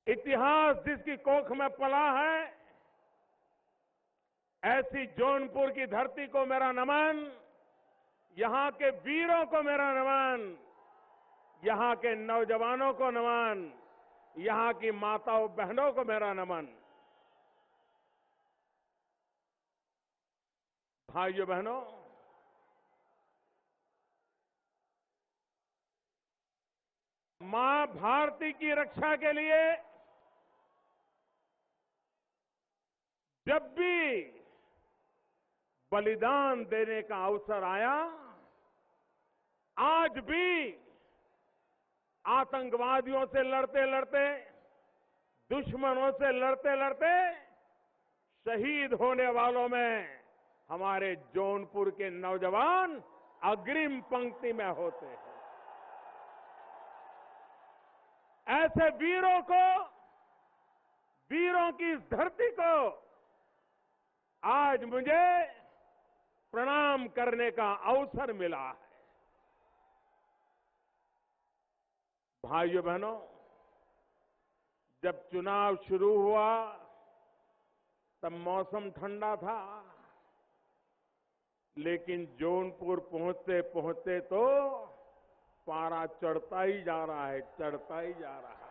इतिहास जिसकी कोख में पला है, ऐसी जौनपुर की धरती को मेरा नमन, यहां के वीरों को मेरा नमन, यहां के नौजवानों को नमन, यहां की माताओं बहनों को मेरा नमन। भाइयों बहनों, मां भारती की रक्षा के लिए जब भी बलिदान देने का अवसर आया, आज भी आतंकवादियों से लड़ते लड़ते, दुश्मनों से लड़ते लड़ते शहीद होने वालों में हमारे जौनपुर के नौजवान अग्रिम पंक्ति में होते हैं। ऐसे वीरों को, वीरों की इस धरती को आज मुझे प्रणाम करने का अवसर मिला है। भाइयों बहनों, जब चुनाव शुरू हुआ तब मौसम ठंडा था, लेकिन जौनपुर पहुंचते पहुंचते तो पारा चढ़ता ही जा रहा है, चढ़ता ही जा रहा है।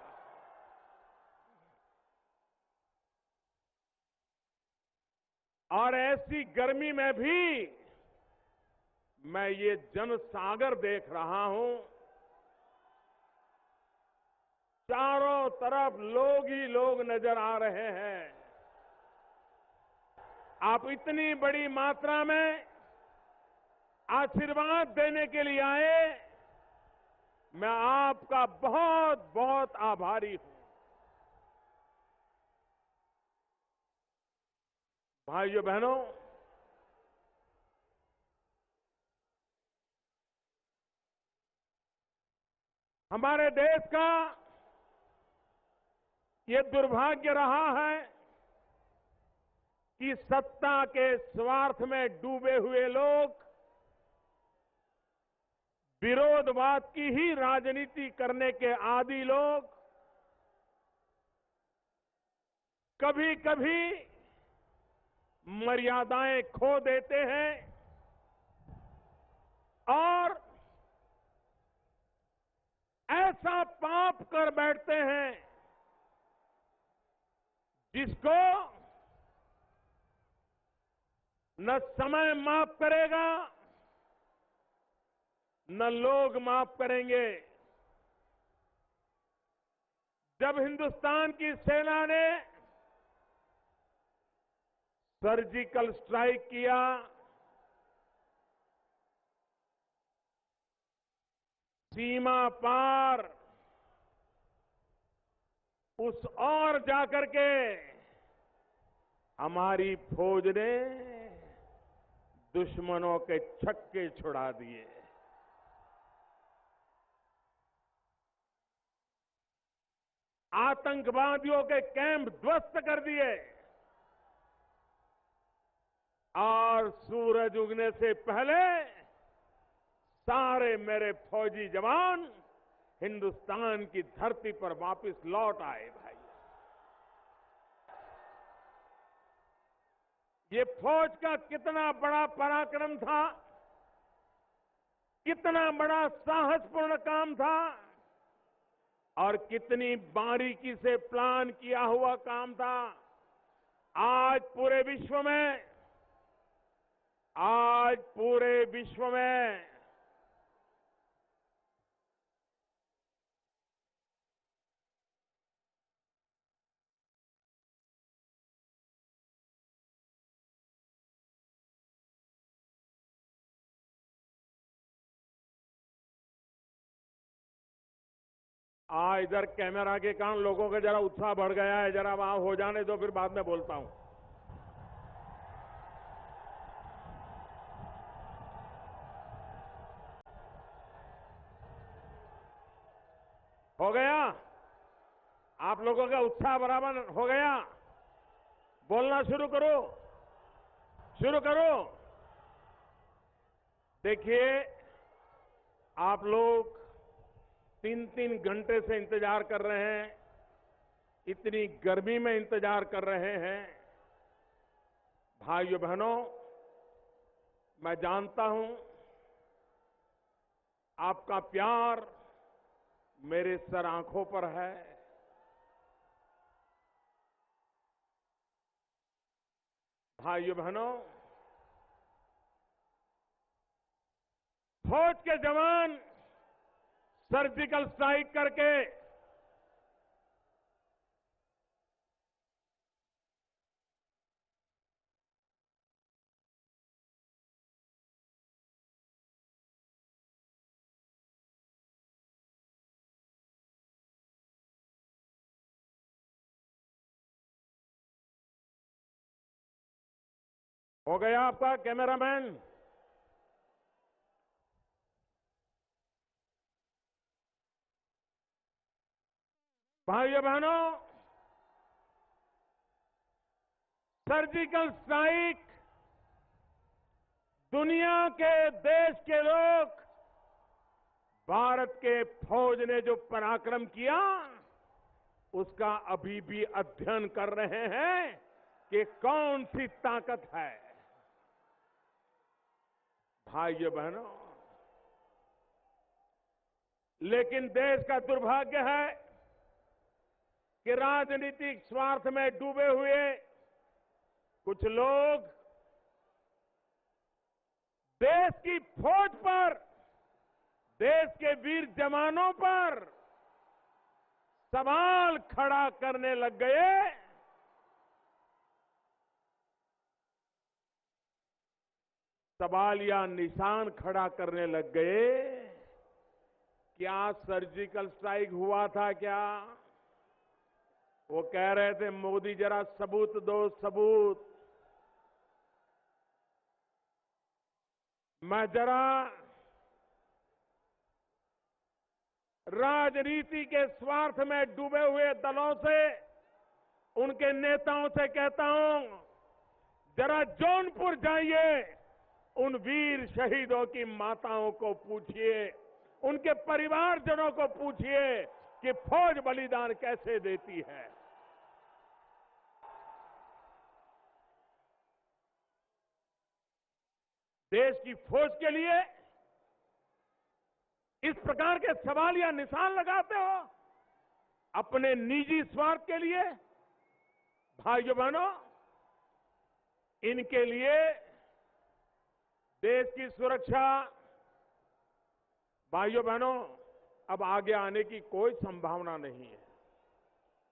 और ऐसी गर्मी में भी मैं ये जनसागर देख रहा हूं, चारों तरफ लोग ही लोग नजर आ रहे हैं। आप इतनी बड़ी मात्रा में आशीर्वाद देने के लिए आए, मैं आपका बहुत बहुत आभारी हूं। भाइयों बहनों, हमारे देश का ये दुर्भाग्य रहा है कि सत्ता के स्वार्थ में डूबे हुए लोग विरोधवाद की ही राजनीति करने के आदी लोग कभी कभी मर्यादाएं खो देते हैं और ऐसा पाप कर बैठते हैं जिसको न समय माफ करेगा, न लोग माफ करेंगे। जब हिंदुस्तान की सेना ने सर्जिकल स्ट्राइक किया, सीमा पार उस और जाकर के हमारी फौज ने दुश्मनों के छक्के छुड़ा दिए। आतंकवादियों के कैंप ध्वस्त कर दिए और सूरज उगने से पहले सारे मेरे फौजी जवान हिंदुस्तान की धरती पर वापस लौट आए। भाई, ये फौज का कितना बड़ा पराक्रम था, कितना बड़ा साहसपूर्ण काम था और कितनी बारीकी से प्लान किया हुआ काम था। आज पूरे विश्व में इधर कैमरा के कारण लोगों का जरा उत्साह बढ़ गया है। जरा वहां हो जाने दो, फिर बाद में बोलता हूं। हो गया? आप लोगों का उत्साह बराबर हो गया? बोलना शुरू करो, शुरू करो। देखिए, आप लोग 3-3 घंटे से इंतजार कर रहे हैं इतनी गर्मी में इंतजार कर रहे हैं। भाइयों बहनों, मैं जानता हूं आपका प्यार मेरे सर आंखों पर है। भाइयों बहनों, फौज के जवान सर्जिकल स्ट्राइक करके हो गया आपका कैमरामैन। भाइयों बहनों, सर्जिकल स्ट्राइक दुनिया के देश के लोग भारत के फौज ने जो पराक्रम किया उसका अभी भी अध्ययन कर रहे हैं कि कौन सी ताकत है। भाइयों बहनों, लेकिन देश का दुर्भाग्य है कि राजनीतिक स्वार्थ में डूबे हुए कुछ लोग देश की फौज पर, देश के वीर जवानों पर सवाल खड़ा करने लग गए। सवाल या निशान खड़ा करने लग गए। क्या सर्जिकल स्ट्राइक हुआ था क्या? वो कह रहे थे मोदी जरा सबूत दो, सबूत। मैं जरा राजनीति के स्वार्थ में डूबे हुए दलों से, उनके नेताओं से कहता हूं, जरा जौनपुर जाइए, उन वीर शहीदों की माताओं को पूछिए, उनके परिवारजनों को पूछिए कि फौज बलिदान कैसे देती है। देश की फौज के लिए इस प्रकार के सवाल या निशान लगाते हो अपने निजी स्वार्थ के लिए। भाइयों बहनों, इनके लिए देश की सुरक्षा, भाइयों बहनों, अब आगे आने की कोई संभावना नहीं है।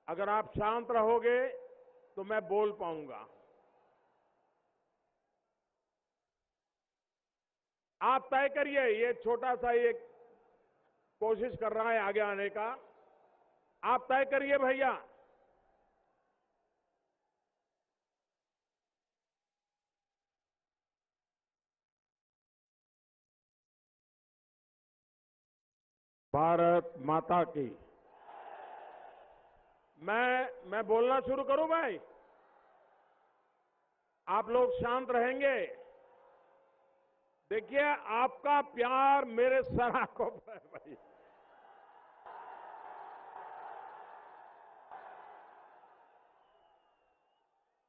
अगर आप शांत रहोगे तो मैं बोल पाऊंगा। आप तय करिए, ये छोटा सा एक कोशिश कर रहा है आगे आने का। आप तय करिए भैया। भारत माता की। मैं बोलना शुरू करूं भाई? आप लोग शांत रहेंगे? देखिए, आपका प्यार मेरे सर आंखों पर है भाई।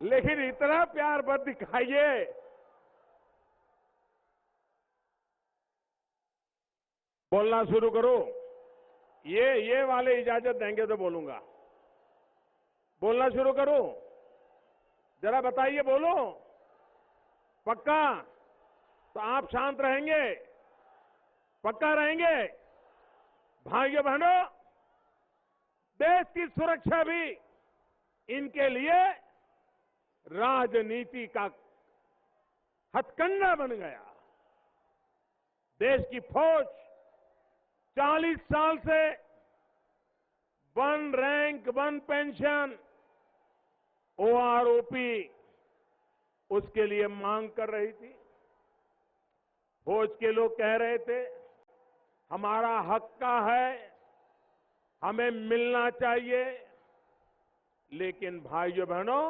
लेकिन इतना प्यार मत दिखाइए। बोलना शुरू करो। ये वाले इजाजत देंगे तो बोलूंगा। बोलना शुरू करो। जरा बताइए, बोलो। पक्का? तो आप शांत रहेंगे? पक्का रहेंगे? भाइयों बहनों, देश की सुरक्षा भी इनके लिए राजनीति का हथकंडा बन गया। देश की फौज 40 साल से 1 रैंक 1 पेंशन, ओआरओपी, उसके लिए मांग कर रही थी। फौज के लोग कह रहे थे हमारा हक का है, हमें मिलना चाहिए। लेकिन भाइयों बहनों,